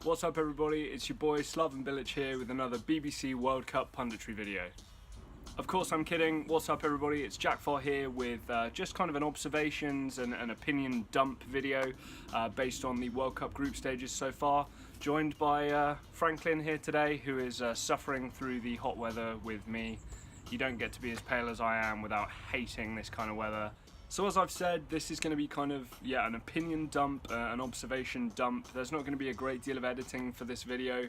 What's up everybody, it's your boy Slaven Bilic here with another BBC World Cup punditry video. Of course I'm kidding, what's up everybody, it's Jack Farr here with just kind of an observations and an opinion dump video based on the World Cup group stages so far. Joined by Franklin here today, who is suffering through the hot weather with me. You don't get to be as pale as I am without hating this kind of weather. So as I've said, this is going to be kind of, an opinion dump, an observation dump. There's not going to be a great deal of editing for this video,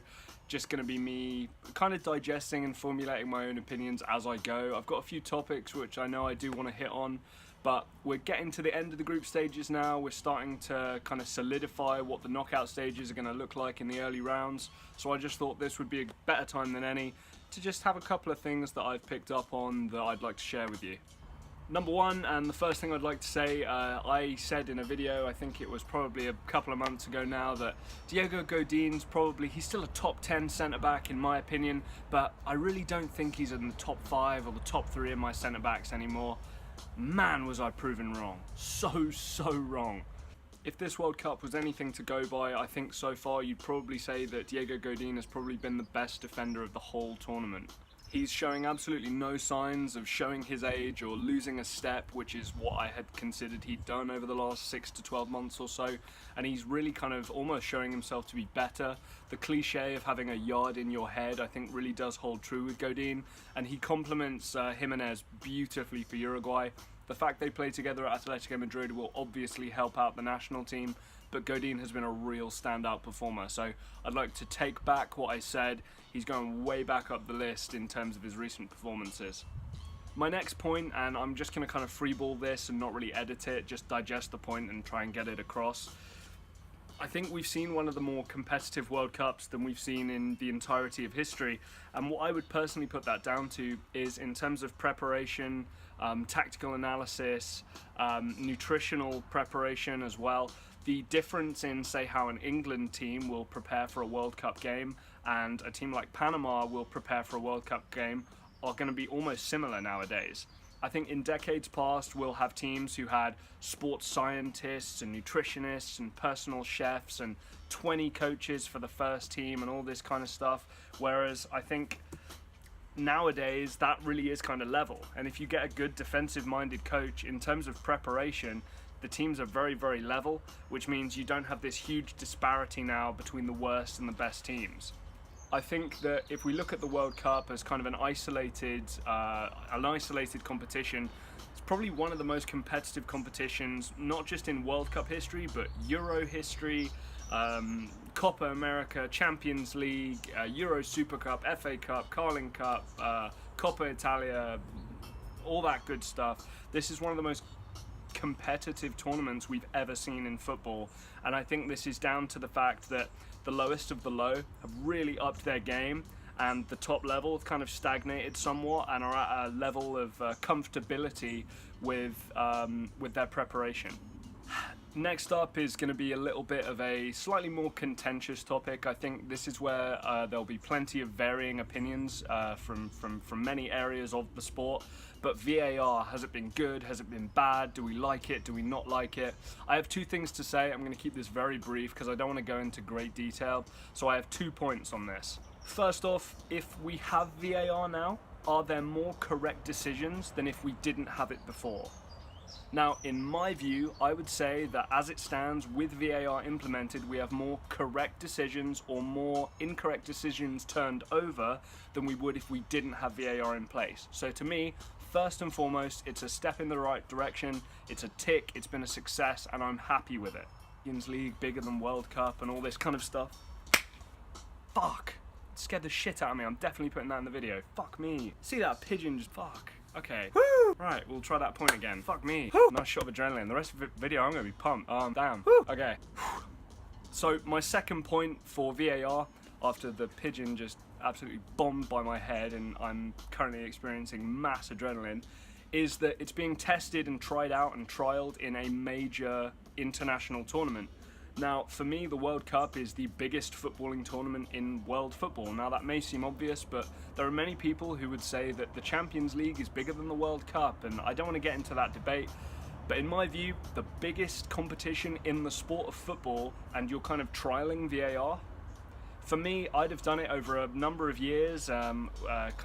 just going to be me kind of digesting and formulating my own opinions as I go. I've got a few topics which I know I do want to hit on, but we're getting to the end of the group stages now. We're starting to kind of solidify what the knockout stages are going to look like in the early rounds. So I just thought this would be a better time than any to just have a couple of things that I've picked up on that I'd like to share with you. Number one, and the first thing I'd like to say, I said in a video, I think it was probably a couple of months ago now, that Diego Godin's he's still a top 10 centre-back in my opinion, but I really don't think he's in the top 5 or the top 3 of my centre-backs anymore. Man, was I proven wrong. So wrong. If this World Cup was anything to go by, I think so far you'd probably say that Diego Godin has probably been the best defender of the whole tournament. He's showing absolutely no signs of showing his age or losing a step, which is what I had considered he'd done over the last 6 to 12 months or so, and he's really kind of almost showing himself to be better. The cliche of having a yard in your head I think really does hold true with Godin, and he complements Jimenez beautifully for Uruguay. The fact they play together at Atletico Madrid will obviously help out the national team, but Godin has been a real standout performer, so I'd like to take back what I said. He's going way back up the list in terms of his recent performances. My next point, and I'm just going to kind of freeball this and not really edit it, just digest the point and try and get it across. I think we've seen one of the more competitive World Cups than we've seen in the entirety of history, and what I would personally put that down to is in terms of preparation, tactical analysis, nutritional preparation as well. The difference in, say, how an England team will prepare for a World Cup game and a team like Panama will prepare for a World Cup game are going to be almost similar nowadays. I think in decades past we'll have teams who had sports scientists and nutritionists and personal chefs and 20 coaches for the first team and all this kind of stuff, whereas I think nowadays that really is kind of level. And if you get a good defensive minded coach, in terms of preparation, the teams are very level, which means you don't have this huge disparity now between the worst and the best teams. I think that if we look at the World Cup as kind of an isolated competition, it's probably one of the most competitive competitions, not just in World Cup history, but Euro history, Copa America, Champions League, Euro Super Cup, FA Cup, Carling Cup, Coppa Italia, all that good stuff. This is one of the most competitive tournaments we've ever seen in football, and I think this is down to the fact that the lowest of the low have really upped their game and the top level have kind of stagnated somewhat and are at a level of comfortability with their preparation. Next up is going to be a little bit of a slightly more contentious topic. I think this is where there'll be plenty of varying opinions from many areas of the sport. But VAR, has it been good? Has it been bad? Do we like it? Do we not like it? I have two things to say. I'm going to keep this very brief because I don't want to go into great detail. So I have 2 points on this. First off, if we have VAR now, are there more correct decisions than if we didn't have it before? Now, in my view, I would say that as it stands with VAR implemented, we have more correct decisions or more incorrect decisions turned over than we would if we didn't have VAR in place. So to me, first and foremost, it's a step in the right direction, it's a tick, it's been a success, and I'm happy with it. Champions League bigger than World Cup and all this kind of stuff. Fuck. It scared the shit out of me. I'm definitely putting that in the video. Fuck me. See that pigeon just fuck. Okay. Woo! Right, we'll try that point again. Fuck me. Woo! Nice shot of adrenaline. The rest of the video I'm gonna be pumped. Damn. Woo! Okay. So my second point for VAR, after the pigeon just absolutely bombed by my head and I'm currently experiencing mass adrenaline, is that it's being tested and tried out and trialed in a major international tournament. Now, for me, the World Cup is the biggest footballing tournament in world football. Now, that may seem obvious, but there are many people who would say that the Champions League is bigger than the World Cup, and I don't want to get into that debate. But in my view, the biggest competition in the sport of football, and you're kind of trialing VAR, For me, I'd have done it over a number of years, kind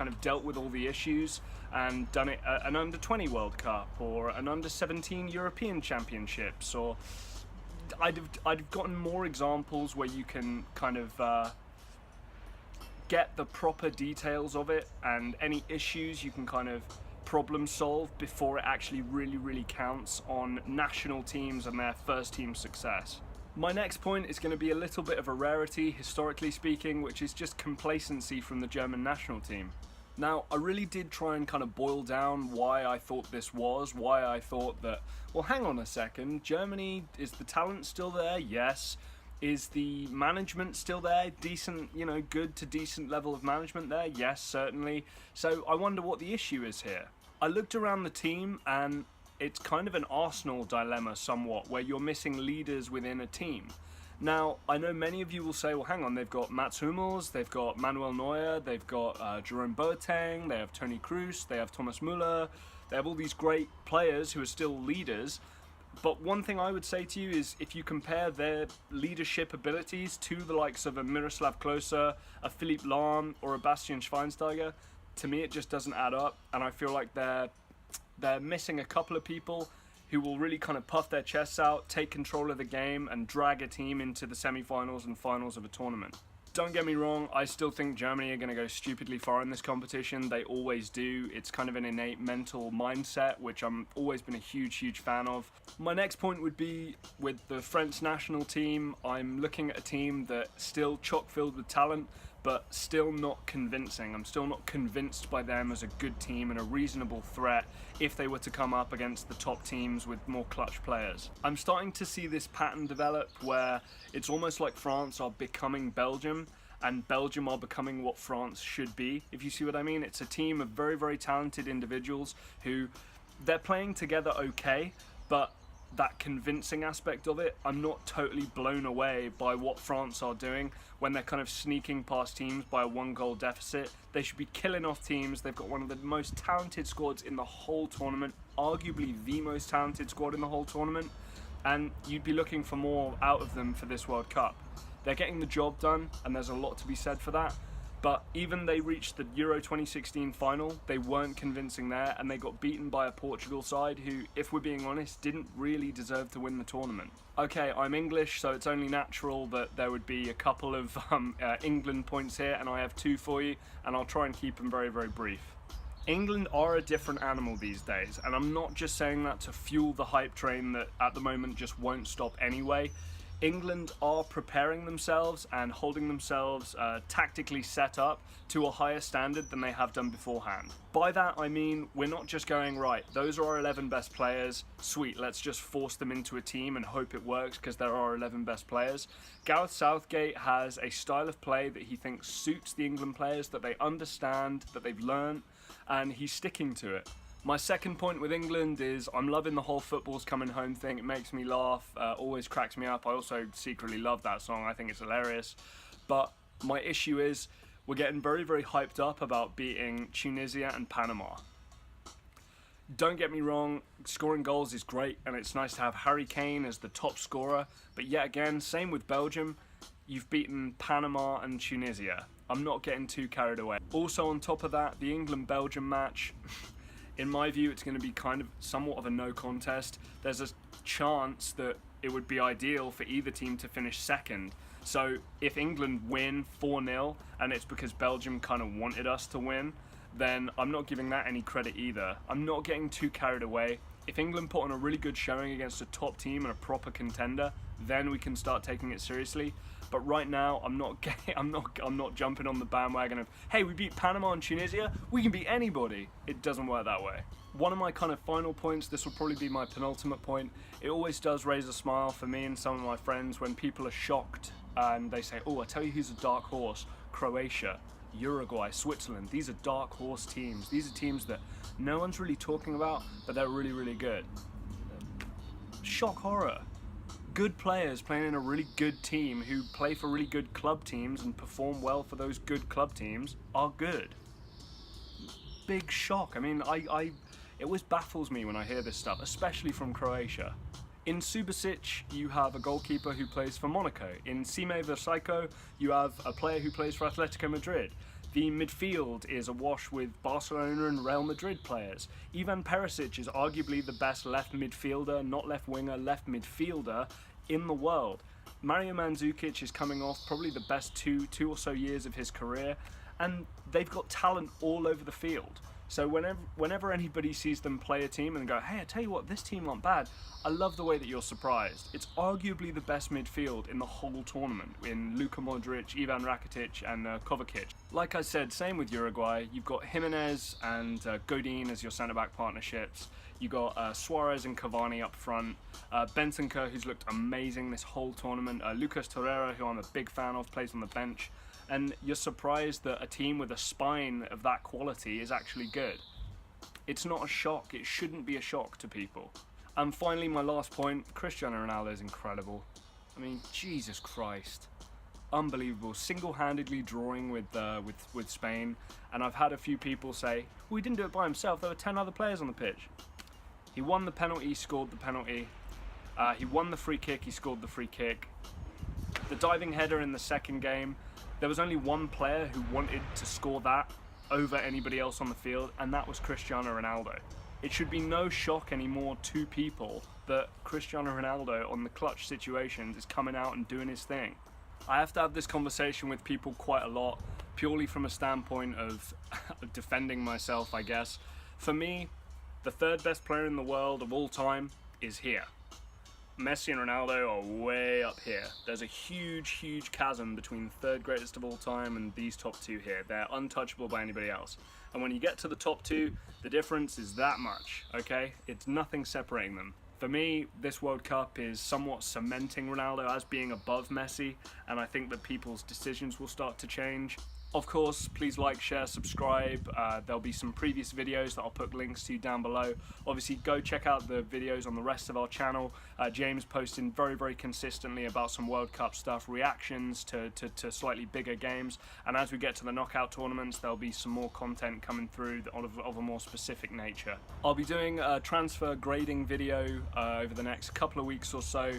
of dealt with all the issues and done it at an under-20 World Cup or an under-17 European Championships, or I'd have gotten more examples where you can kind of get the proper details of it, and any issues you can kind of problem solve before it actually really counts on national teams and their first team success. My next point is going to be a little bit of a rarity, historically speaking, which is just complacency from the German national team. Now, I really did try and kind of boil down why I thought this was, why I thought that, well, hang on a second, Germany, is the talent still there? Yes. Is the management still there? Decent, you know, good to decent level of management there? Yes, certainly. So I wonder what the issue is here. I looked around the team and it's kind of an Arsenal dilemma somewhat, where you're missing leaders within a team. Now, I know many of you will say, well, hang on, they've got Mats Hummels, they've got Manuel Neuer, they've got Jerome Boateng, they have Toni Kroos, they have Thomas Müller, they have all these great players who are still leaders. But one thing I would say to you is, if you compare their leadership abilities to the likes of a Miroslav Klose, a Philipp Lahm, or a Bastian Schweinsteiger, to me it just doesn't add up, and I feel like they're missing a couple of people who will really kind of puff their chests out, take control of the game, and drag a team into the semi-finals and finals of a tournament. Don't get me wrong, I still think Germany are going to go stupidly far in this competition. They always do. It's kind of an innate mental mindset, which I'm always been a huge fan of. My next point would be with the French national team. I'm looking at a team that's still chock-filled with talent, but still not convincing. I'm still not convinced by them as a good team and a reasonable threat if they were to come up against the top teams with more clutch players. I'm starting to see this pattern develop where it's almost like France are becoming Belgium, and Belgium are becoming what France should be, if you see what I mean. It's a team of very talented individuals who, they're playing together okay, but that convincing aspect of it, I'm not totally blown away by what France are doing when they're kind of sneaking past teams by a 1-goal deficit. They should be killing off teams. They've got one of the most talented squads in the whole tournament, arguably the most talented squad in the whole tournament, and you'd be looking for more out of them for this World Cup. They're getting the job done, and there's a lot to be said for that. But even they reached the Euro 2016 final, they weren't convincing there, and they got beaten by a Portugal side who, if we're being honest, didn't really deserve to win the tournament. Okay, I'm English, so it's only natural that there would be a couple of England points here, and I have 2 for you, and I'll try and keep them very brief. England are a different animal these days, and I'm not just saying that to fuel the hype train that at the moment just won't stop anyway. England are preparing themselves and holding themselves tactically set up to a higher standard than they have done beforehand. By that I mean, we're not just going, right, those are our 11 best players, sweet, let's just force them into a team and hope it works because they're our 11 best players. Gareth Southgate has a style of play that he thinks suits the England players, that they understand, that they've learned, and he's sticking to it. My second point with England is I'm loving the whole football's coming home thing. It makes me laugh, always cracks me up. I also secretly love that song. I think it's hilarious. But my issue is we're getting very hyped up about beating Tunisia and Panama. Don't get me wrong, scoring goals is great, and it's nice to have Harry Kane as the top scorer. But yet again, same with Belgium. You've beaten Panama and Tunisia. I'm not getting too carried away. Also on top of that, the England-Belgium match, in my view, it's going to be kind of somewhat of a no contest. There's a chance that it would be ideal for either team to finish second. So if England win 4-0 and it's because Belgium kind of wanted us to win, then I'm not giving that any credit either. I'm not getting too carried away. If England put on a really good showing against a top team and a proper contender, then we can start taking it seriously. But right now, I'm not jumping on the bandwagon of, hey, we beat Panama and Tunisia, we can beat anybody. It doesn't work that way. One of my kind of final points, this will probably be my penultimate point, it always does raise a smile for me and some of my friends when people are shocked and they say, oh, I tell you who's a dark horse, Croatia, Uruguay, Switzerland. These are dark horse teams. These are teams that no one's really talking about, but they're really good. Shock horror. Good players playing in a really good team who play for really good club teams and perform well for those good club teams are good. Big shock. I mean, it always baffles me when I hear this stuff, especially from Croatia. In Subasic, you have a goalkeeper who plays for Monaco. In Sime Versailles, you have a player who plays for Atletico Madrid. The midfield is awash with Barcelona and Real Madrid players. Ivan Perisic is arguably the best left midfielder, not left winger, left midfielder in the world. Mario Mandzukic is coming off probably the best two or so years of his career, and they've got talent all over the field. So whenever anybody sees them play a team and go, hey, I tell you what, this team aren't bad, I love the way that you're surprised. It's arguably the best midfield in the whole tournament, in Luka Modric, Ivan Rakitic and Kovacic. Like I said, same with Uruguay. You've got Jimenez and Godin as your centre-back partnerships. You got Suarez and Cavani up front, Bentancur, who's looked amazing this whole tournament, Lucas Torreira, who I'm a big fan of, plays on the bench. And you're surprised that a team with a spine of that quality is actually good. It's not a shock. It shouldn't be a shock to people. And finally, my last point, Cristiano Ronaldo is incredible. I mean, Jesus Christ. Unbelievable. Single-handedly drawing with Spain. And I've had a few people say, well, he didn't do it by himself. There were 10 other players on the pitch. He won the penalty, scored the penalty. He won the free kick, he scored the free kick. The diving header in the second game, there was only one player who wanted to score that over anybody else on the field, and that was Cristiano Ronaldo. It should be no shock anymore to people that Cristiano Ronaldo on the clutch situations is coming out and doing his thing. I have to have this conversation with people quite a lot, purely from a standpoint of defending myself, I guess. For me, the third best player in the world of all time is here. Messi and Ronaldo are way up here. There's a huge, huge chasm between the third greatest of all time and these top two here. They're untouchable by anybody else. And when you get to the top two, the difference is that much, okay? It's nothing separating them. For me, this World Cup is somewhat cementing Ronaldo as being above Messi, and I think that people's decisions will start to change. Of course, please like, share, subscribe. There'll be some previous videos that I'll put links to down below. Obviously, go check out the videos on the rest of our channel. James posting very, very consistently about some World Cup stuff, reactions to slightly bigger games. And as we get to the knockout tournaments, there'll be some more content coming through of a more specific nature. I'll be doing a transfer grading video over the next couple of weeks or so.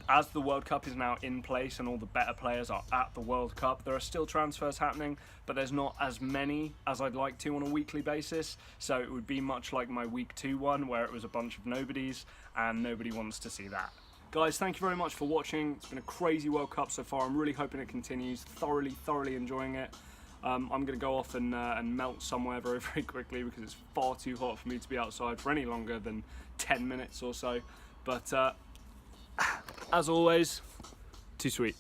As the World Cup is now in place and all the better players are at the World Cup, there are still transfers happening, but there's not as many as I'd like to on a weekly basis. So it would be much like my week 2 one, where it was a bunch of nobodies, and nobody wants to see that. Guys, thank you very much for watching. It's been a crazy World Cup so far. I'm really hoping it continues. Thoroughly enjoying it. I'm going to go off and melt somewhere very, very quickly because it's far too hot for me to be outside for any longer than 10 minutes or so. But as always, too sweet.